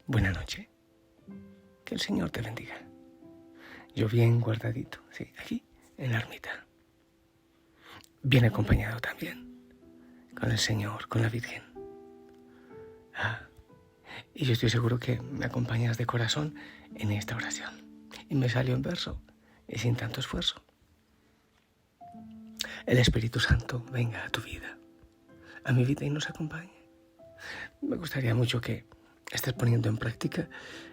Buena noche. Que el Señor te bendiga. Yo bien guardadito, sí, aquí en la ermita. Bien acompañado también, con el Señor, con la Virgen. Y yo estoy seguro que me acompañas de corazón en esta oración. Y me salió en verso, y sin tanto esfuerzo. El Espíritu Santo venga a tu vida, a mi vida y nos acompañe. Me gustaría mucho que estés poniendo en práctica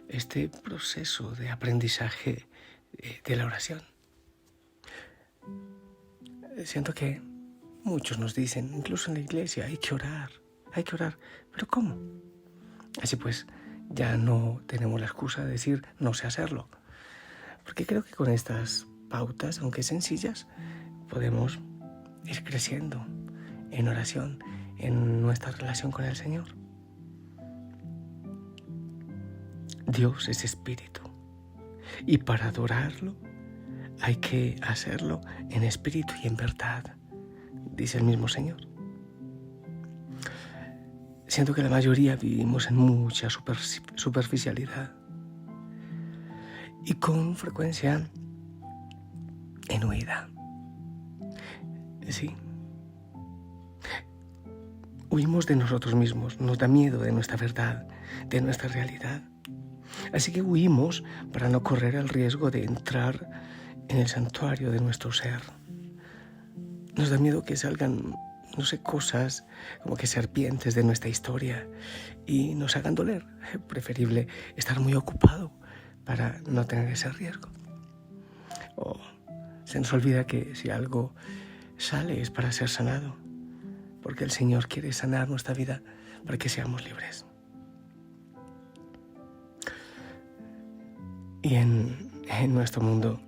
este proceso de aprendizaje de la oración. Siento que muchos nos dicen, incluso en la iglesia, hay que orar. ¿Pero cómo? Así pues, ya no tenemos la excusa de decir no sé hacerlo. Porque creo que con estas pautas, aunque sencillas, podemos ir creciendo en oración, en nuestra relación con el Señor. Dios es espíritu y para adorarlo hay que hacerlo en espíritu y en verdad, dice el mismo Señor. Siento que la mayoría vivimos en mucha superficialidad y con frecuencia en huida. Sí. Huimos de nosotros mismos, nos da miedo de nuestra verdad, de nuestra realidad. Así que huimos para no correr el riesgo de entrar en el santuario de nuestro ser. Nos da miedo que salgan, cosas como que serpientes de nuestra historia y nos hagan doler. Preferible estar muy ocupado para no tener ese riesgo. O se nos olvida que si algo sale es para ser sanado, porque el Señor quiere sanar nuestra vida para que seamos libres. Y en nuestro mundo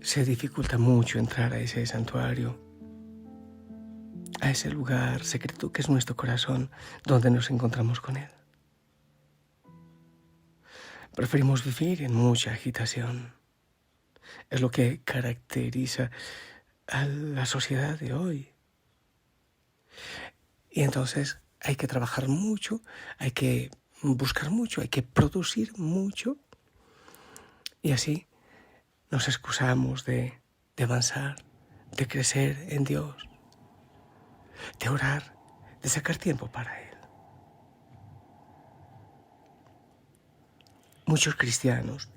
se dificulta mucho entrar a ese santuario, a ese lugar secreto que es nuestro corazón, donde nos encontramos con Él. Preferimos vivir en mucha agitación. Es lo que caracteriza a la sociedad de hoy. Y entonces hay que trabajar mucho, hay que buscar mucho, hay que producir mucho. Y así nos excusamos de avanzar, de crecer en Dios, de orar, de sacar tiempo para Él. Muchos cristianos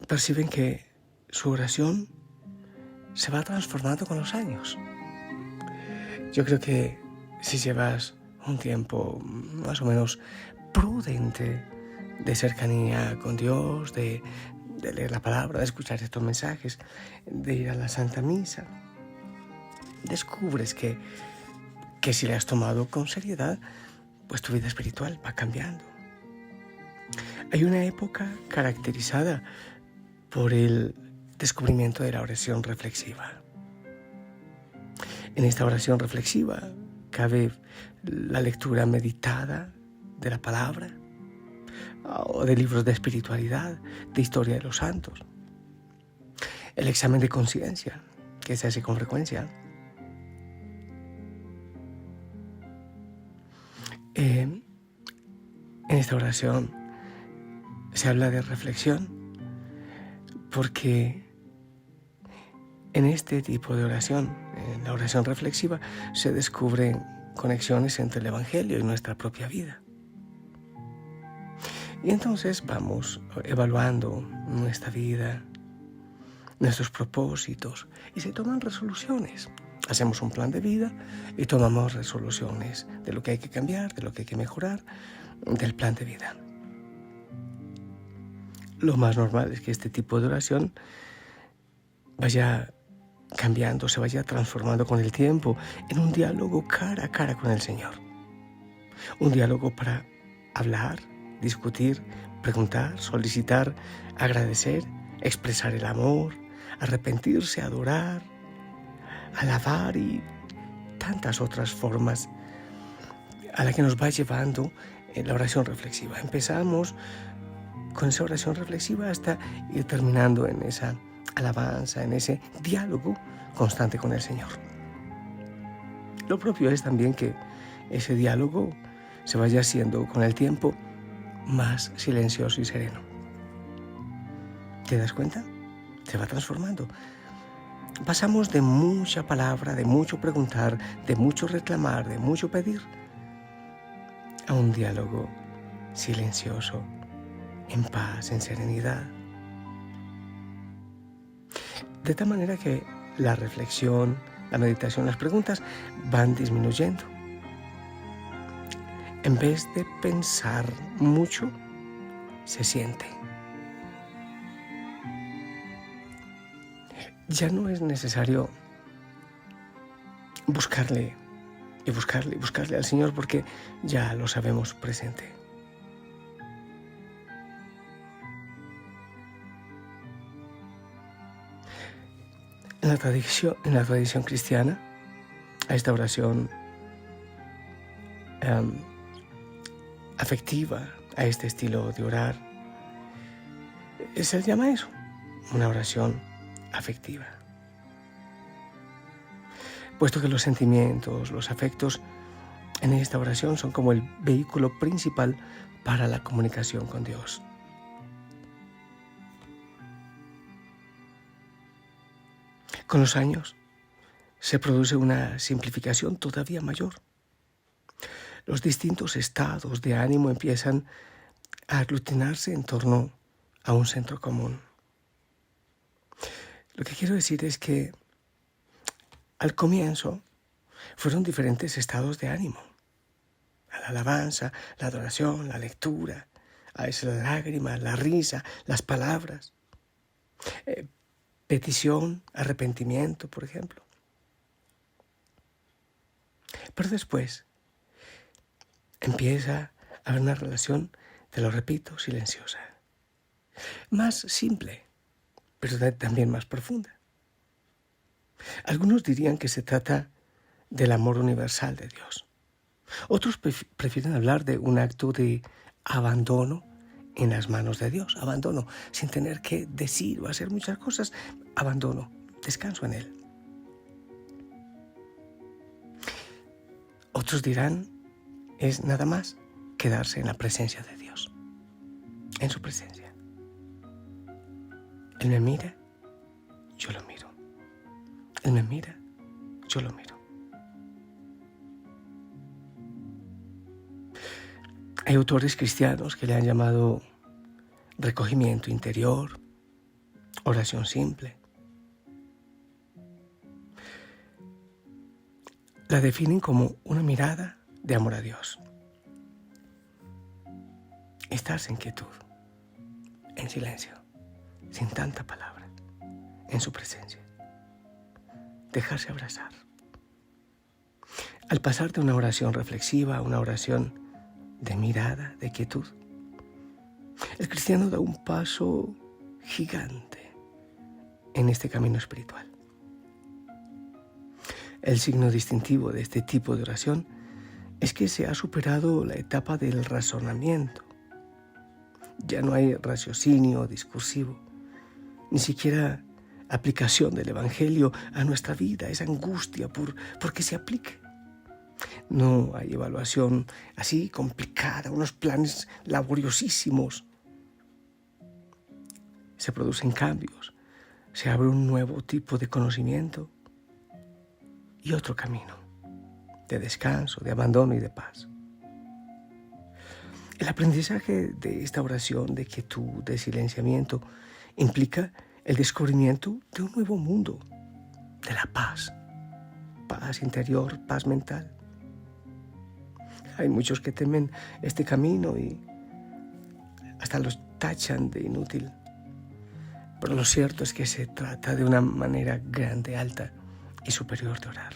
perciben que su oración se va transformando con los años. Yo creo que si llevas un tiempo más o menos prudente de cercanía con Dios, de leer la palabra, de escuchar estos mensajes, de ir a la Santa Misa, descubres que si le has tomado con seriedad, pues tu vida espiritual va cambiando. Hay una época caracterizada por el descubrimiento de la oración reflexiva. En esta oración reflexiva cabe la lectura meditada de la palabra o de libros de espiritualidad, de historia de los santos. El examen de conciencia, que se hace con frecuencia. En esta oración se habla de reflexión porque en este tipo de oración, en la oración reflexiva, se descubren conexiones entre el Evangelio y nuestra propia vida. Y entonces vamos evaluando nuestra vida, nuestros propósitos, y se toman resoluciones. Hacemos un plan de vida y tomamos resoluciones de lo que hay que cambiar, de lo que hay que mejorar, del plan de vida. Lo más normal es que este tipo de oración vaya cambiando, se vaya transformando con el tiempo en un diálogo cara a cara con el Señor. Un diálogo para hablar, discutir, preguntar, solicitar, agradecer, expresar el amor, arrepentirse, adorar, alabar y tantas otras formas a la que nos va llevando la oración reflexiva. Empezamos con esa oración reflexiva hasta ir terminando en esa alabanza, en ese diálogo constante con el Señor. Lo propio es también que ese diálogo se vaya haciendo con el tiempo más silencioso y sereno. ¿Te das cuenta? Se va transformando. Pasamos de mucha palabra, de mucho preguntar, de mucho reclamar, de mucho pedir, a un diálogo silencioso, en paz, en serenidad. De tal manera que la reflexión, la meditación, las preguntas van disminuyendo. En vez de pensar mucho, se siente. Ya no es necesario buscarle al Señor porque ya lo sabemos presente. En la tradición cristiana, a esta oración afectiva, a este estilo de orar, se llama eso, una oración afectiva. Puesto que los sentimientos, los afectos en esta oración son como el vehículo principal para la comunicación con Dios. Con los años se produce una simplificación todavía mayor. Los distintos estados de ánimo empiezan a aglutinarse en torno a un centro común. Lo que quiero decir es que al comienzo fueron diferentes estados de ánimo. La alabanza, la adoración, la lectura, a veces la lágrima, la risa, las palabras. Petición, arrepentimiento, por ejemplo. Pero después empieza a haber una relación, te lo repito, silenciosa. Más simple, pero también más profunda. Algunos dirían que se trata del amor universal de Dios. Otros prefieren hablar de un acto de abandono en las manos de Dios. Abandono sin tener que decir o hacer muchas cosas. Abandono, descanso en Él. Otros dirán, es nada más quedarse en la presencia de Dios, en su presencia. Él me mira, yo lo miro. Él me mira, yo lo miro. Hay autores cristianos que le han llamado recogimiento interior, oración simple. La definen como una mirada de amor a Dios. Estarse en quietud, en silencio, sin tanta palabra, en su presencia. Dejarse abrazar. Al pasar de una oración reflexiva a una oración de mirada, de quietud, el cristiano da un paso gigante en este camino espiritual. El signo distintivo de este tipo de oración es que se ha superado la etapa del razonamiento. Ya no hay raciocinio discursivo, ni siquiera aplicación del Evangelio a nuestra vida, esa angustia porque se aplique. No hay evaluación así complicada, unos planes laboriosísimos. Se producen cambios, se abre un nuevo tipo de conocimiento y otro camino de descanso, de abandono y de paz. El aprendizaje de esta oración de quietud, de silenciamiento, implica el descubrimiento de un nuevo mundo, de la paz, paz interior, paz mental. Hay muchos que temen este camino y hasta los tachan de inútil. Pero lo cierto es que se trata de una manera grande, alta y superior de orar.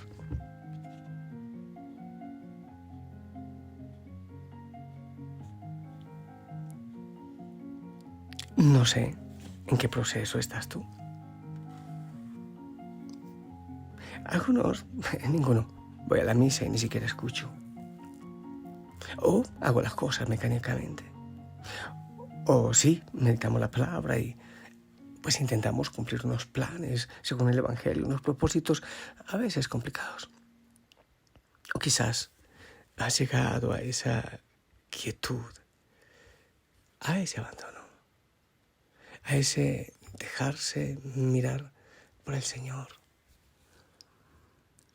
No sé en qué proceso estás tú. Algunos, ninguno. Voy a la misa y ni siquiera escucho. O hago las cosas mecánicamente. O sí, meditamos la palabra y pues intentamos cumplir unos planes según el Evangelio, unos propósitos a veces complicados. O quizás has llegado a esa quietud, a ese abandono, a ese dejarse mirar por el Señor,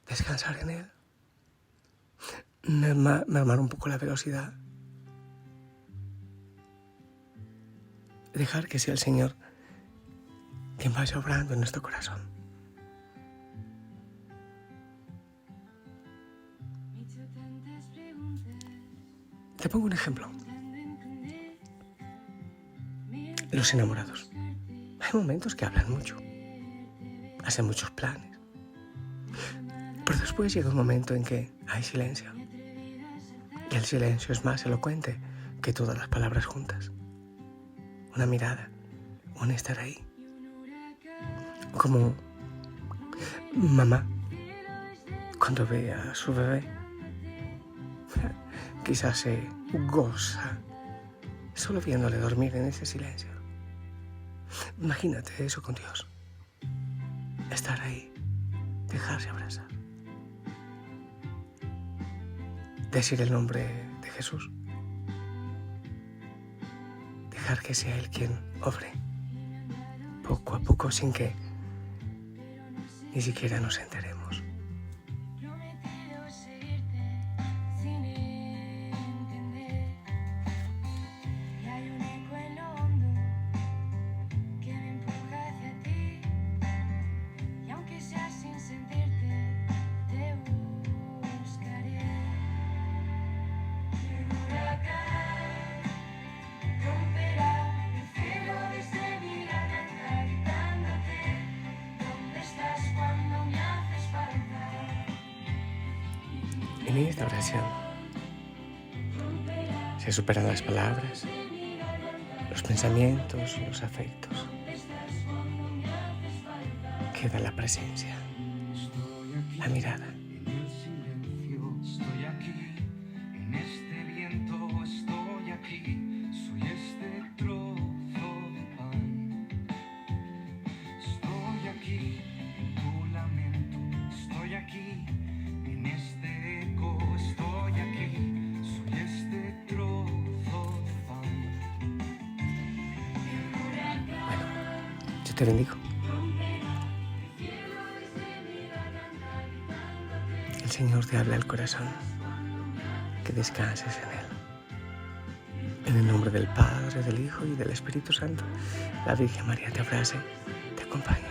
descansar en Él, mermar un poco la velocidad, dejar que sea el Señor quien vaya obrando en nuestro corazón. Te pongo un ejemplo. Los enamorados. Hay momentos que hablan mucho, hacen muchos planes, pero después llega un momento en que hay silencio. Y el silencio es más elocuente que todas las palabras juntas. Una mirada, un estar ahí. Como mamá cuando ve a su bebé, quizás se goza solo viéndole dormir en ese silencio. Imagínate eso con Dios. Estar ahí, dejarse abrazar. Decir el nombre de Jesús. Dejar que sea Él quien obre, poco a poco, sin que ni siquiera nos enteremos. En esta oración se superan las palabras, los pensamientos, los afectos. Queda la presencia, la mirada. Estoy aquí, en este viento estoy aquí, soy este trozo de pan. Estoy aquí, en tu lamento, estoy aquí, en este eco estoy aquí, soy este trozo de pan. Bueno, yo te bendigo. El Señor te habla al corazón, que descanses en Él. En el nombre del Padre, del Hijo y del Espíritu Santo, la Virgen María te abrace, te acompañe.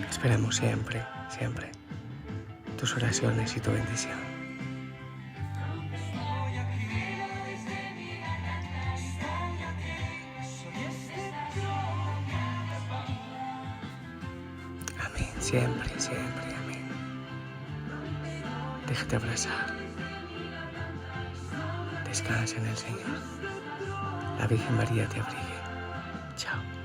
Esperamos siempre, siempre tus oraciones y tu bendición. Amén, siempre, siempre, amén. Déjate abrazar. Descansa en el Señor. La Virgen María te abrigue. Chao.